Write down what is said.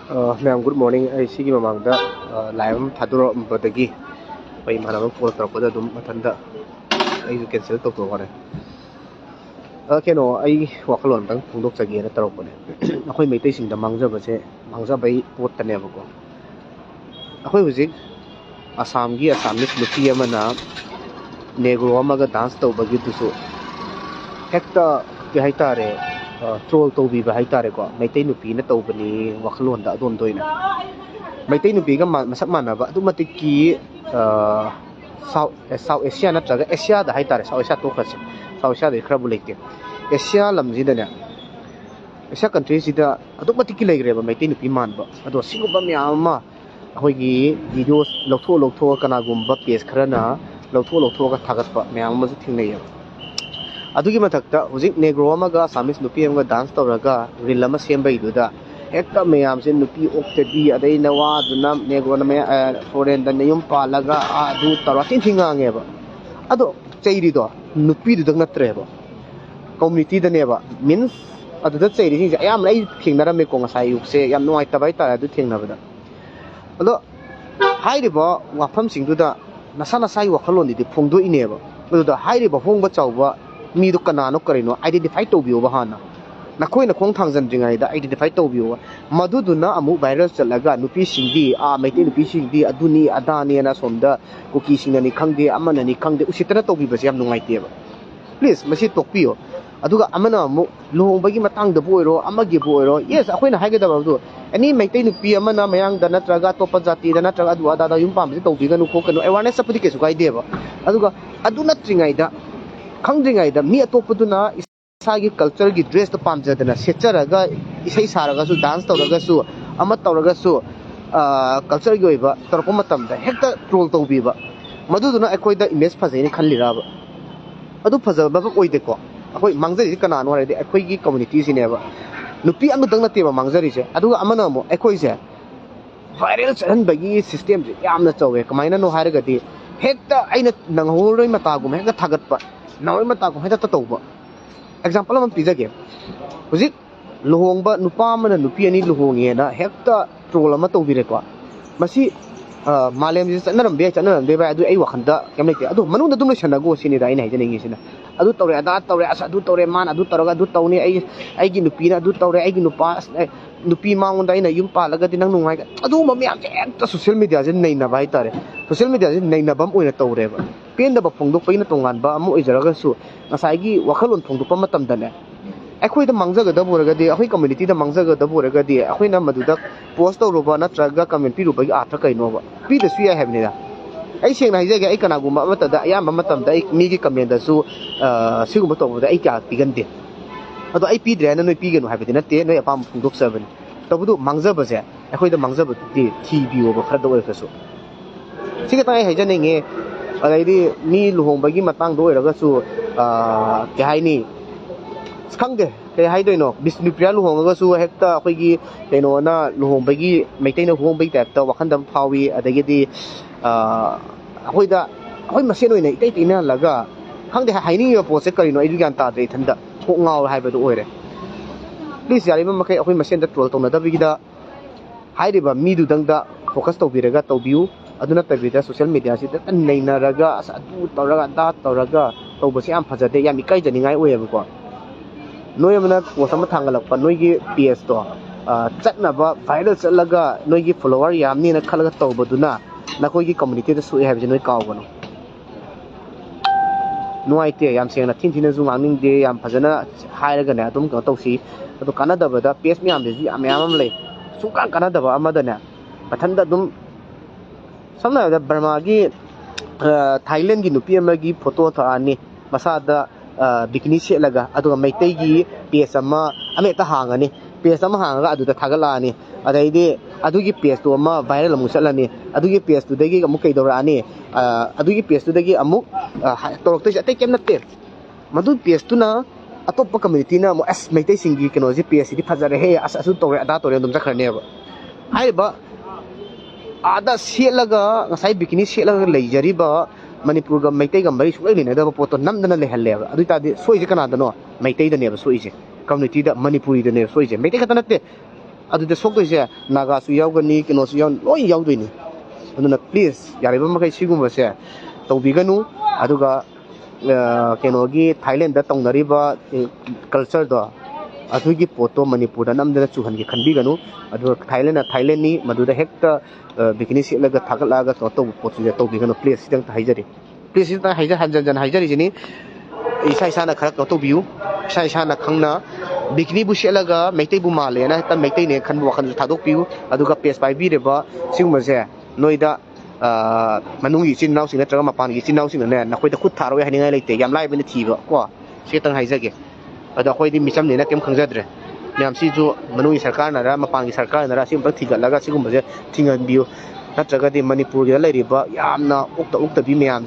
Ma'am, good morning. I see you among the live Thaduro Badagi. By Manam for Trapada Matanda. I cancel to one. Okay, no, I walk along from looks again at Tropone. A imitation the Mangza was a Mangza by what the Nevago. A was it? A Samgi, a Samis Lupiamana, Negro Amaga dance to Bagitusu. Hector Gaitare. Troll to be by Tarego, maintain Pina Tobani, Wakalon, that don't do it. Maintain big Masakmana, but do Matiki South Asia, not Asia, the Haitare, South Asia Tokas, South Asia, the Crabulate. Asia Lamzidana. Asia countries, the automatically grave, maintain Piman, but I was single Bamiama, Hoigi, videos, Loto, Kanagum, Bappies, Karana, Loto, Tagaspa, Miamas Tinea. Adugi matakta hujik negro amaga samis nupi amga dance tawraga reel ama sembai duda hekta mayam se nupi oktedi adai nawa duna negro na me foreign da nayum palaga adu tarwa thinga ngeba ado chairi do nupi du dang natreba community da neba means adu da chairi sing ayam lai thingnara me ko ngasai yukse yam noi tabai ta adu thingnabada ado hairiba wafam sing duda nasana sai wakhalon di phongdo ineba adu da hairiba phongba chawba me do kanano karino identify to view bahana nakoi na khong thangjan jingai da identify to view madu duna amu viral chalaga nupi singdi maite nupi singdi aduni adani na somda kuki singani khangde amana ni khangde usitana to bi yam nungai te ba please masi tokpio aduga amana amu lohongbagi matang da boiro amagi boiro yes akoina haige da ba ani maite nupi amana mayang da natraga topa jati da natraga adu ada da yum pam se to bi ganu ko kanu awareness sapudi ke su kai de ba aduga aduna tringai da Kangdringai da mi atopuduna isagi culture gi dress to pamjadana secharaga isai saraga su dance tawraga su ama tawraga su culture gi oiba tarko matam da hekta troll tawbiba maduduna akoi da image phajai khaliraba adu phajaba ba oide ko akoi mangjari kana no rade akoi gi community sineba nupi anu dang na teba mangjari se adu amana mo akoi se viral charan bagi system je yamna chawe kamaina no haraga di hekta aina nang holroi mata gum hekta thagatpa Now I'm talking about the example of Pizza. Was it Luhongba, Nupam and Nupiani Luhongiana, Hector Trolamato Virequa. Masi Malem is another bitch, and they were do a Wakanda, Kamaka, Adu Manu the Dumission goes in it. I do Tore, I do Tore man, I do Toraga, do Tony, I give Nupina, do Tore, I give Nupas, Nupi Mountain, Yumpa, Lagatinang, I do Mamma, the social media in Naina Vaitare. Social media in Naina Bam in a Tore. Penda ba phongdok paina tongan ba amu ijaraga su ngasai wakhalon phongdok pa matam dane akhoi da mangjaga da boraga di akhoi community da mangjaga da boraga di akhoi na maduda post tawroba natraga comment pi ruba gi atra kaino ba pi da su ya have ni da ai seng na hijage ai kana guma mata da ya matam da ai mi gi comment da su siguma to da ai ka pigante ado ai pi dre na noi pi genu have di na te noi apam phongdok seven tabudu mangjaba je akhoi da mangjaba di thi bi ba khara da ka su siga tai hajane nge already me luhongbagi matang do iraga su ke haini skangde ke hai doino bisnupria luhongaga su hekta akoigi keno na luhongbagi maitaina luhongbagi tapta wakhandam phawi adagidi akoida akoi masen oina itai tina laga khangde haini yo pose karino idu gan ta dre thanda thok ngaw haibadu oire please yari ma makai akoi masen da troll tona da bigida hairiba mi du dangda focus to biraga to view aduna tabida social media si ta nainaraga adu tawraga da tawraga tawbasi am phajade yam ikai janingai oye ko noyamna posama thangalakpa noigi ps to chatnaba viral chalaga noigi follower yamni na khalaga tawbaduna nakoigi community da su have noi kawgono noite yam sengna thinthina zu ngangning de yam phajana hairaga na adum ko tawsi adu kanadaba da ps mi am de am yam lay sukan kanadaba amadana pathanda dum Samna da Burmagi Thailand gi nupi amagi photo thani masada bikini selaga adu maitai gi page ama ameta hangani page ama hanga adu da thagalani adaidi adu gi page to ama viral amu salani adu gi page to dagi amu kai dorani adu gi page to dagi amu torok to atai kem natte madu page to na atop community na mo as maitai singi keno ji page di phajare he asu tore ada tore dum jakharne ba hai ba ada selaga ngasai bikini selaga leijariba manipur ga maitai ga mari suai lina da poto namdana lehalle adu ta de soije kana da no maitai da ne ba soije community da manipuri da ne soije maitai ka tanate ꯑꯗꯨꯗ ꯁꯣꯛꯇꯣꯏꯁꯦ ꯅꯥꯒꯥꯁꯨ ꯌꯥꯎꯒꯅꯤ ꯀꯩꯅꯣꯁꯨ ꯂꯣꯏ ꯌꯥꯎꯗꯣꯏꯅꯤ ꯑꯗꯨꯅ please ꯌꯥꯔꯤꯕ ꯃꯈꯩ ꯁꯤꯒꯨꯝꯕꯁꯦ ꯇꯧꯕꯤꯒꯅꯨ ꯑꯗꯨꯒ ꯀꯩꯅꯣꯒꯤ ꯊꯥꯏꯂꯦꯟꯗ ꯇꯧꯅꯔꯤꯕ ꯀꯜꯆꯔꯗꯣ ꯑꯗꯨꯒꯤ ꯄꯣꯠꯇꯣ ꯃꯅꯤꯄꯨꯔꯗ ꯅꯝꯗꯅ ꯆꯨꯍꯟꯒꯦ ꯈꯟꯕꯤꯒꯅꯨ ꯑꯗꯨꯒ ꯊꯥꯏꯂꯦꯟꯗ ꯊꯥꯏꯂꯦꯟꯅꯤ ꯃꯗꯨꯗ ꯍꯦꯛꯇ ꯕꯤꯀꯤꯅꯤ ꯁꯦꯠꯂꯒ ꯊꯥꯒꯠꯂꯛꯑꯒ ꯀꯩꯅꯣ ꯇꯧꯕ ꯄꯣꯠꯁꯤꯡꯁꯦ ꯇꯧꯕꯤꯒꯅꯨ ꯄ꯭ꯂꯤꯖ ꯁꯤꯗꯪ ꯍꯥꯏꯖꯔꯤ ꯄ꯭ꯂꯤꯖ ꯁꯤꯗꯪ ꯍꯟꯖꯟ ꯍꯥꯏꯖꯔꯤꯁꯤꯅꯤ ꯏꯁꯥꯅ ꯈꯔ ꯀꯩꯅꯣ ꯇꯧꯕꯤꯌꯨ ꯏꯁꯥꯅ ꯈꯪꯅ ꯕꯤꯀꯤꯅꯤꯕꯨ ꯁꯦꯠꯂꯒ ꯃꯩꯇꯩꯕꯨ ꯃꯥꯜꯂꯦꯅ ꯍꯦꯛꯇ ꯃꯩꯇꯩꯅꯦ ꯈꯟꯕ ꯋꯥꯈꯜꯁꯨ ꯊꯥꯗꯣꯛꯄꯤꯌꯨ ꯑꯗꯨꯒ ꯄꯦꯖ ꯄꯥꯏꯕꯤꯔꯤꯕ ꯁꯤꯒꯨꯝꯕꯁꯦ ꯅꯣꯏꯗ ꯃꯅꯨꯡꯒꯤ ꯏꯆꯤꯟ ꯏꯅꯥꯎꯁꯤꯡ ꯅꯠꯇ꯭ꯔꯒ ꯃꯄꯥꯟꯒꯤ ꯏꯆꯤꯟ ꯏꯅꯥꯎꯁꯤꯡꯅꯅꯦ ꯅꯈꯣꯏꯗ ꯈꯨꯠ ꯊꯥꯔꯣꯏ ꯍꯥꯏꯅꯤꯡꯉꯥꯏ ꯂꯩꯇꯦ ꯌꯥꯝ ꯂꯥꯏꯕꯅꯤ ꯊꯤꯕ ꯀꯣ ꯁꯤꯇꯪ ꯍꯥꯏꯖꯒꯦ ꯑꯗꯣ ꯑꯩꯈꯣꯏꯗꯤ ꯃꯤꯆꯝꯅꯤꯅ ꯀꯩꯝ ꯈꯪꯖꯗ꯭ꯔꯦ ꯃꯌꯥꯝ ꯁꯤꯁꯨ ꯃꯅꯨꯡꯒꯤ ꯁꯔꯀꯥꯔꯅꯔ ꯃꯄꯥꯟꯒꯤ ꯁꯔꯀꯥꯔꯅꯔ ꯁꯤꯒꯨꯝꯕ ꯊꯤꯒꯠꯂꯒ ꯁꯤꯒꯨꯝꯕꯁꯦ ꯊꯤꯡꯍꯟꯕꯤꯌꯨ ꯅꯠꯇ꯭ꯔꯒꯗꯤ ꯃꯅꯤꯄꯨꯔꯒꯤꯗ ꯂꯩꯔꯤꯕ ꯌꯥꯝꯅ ꯑꯣꯛꯇꯕꯤ ꯃꯌꯥꯝꯁꯦ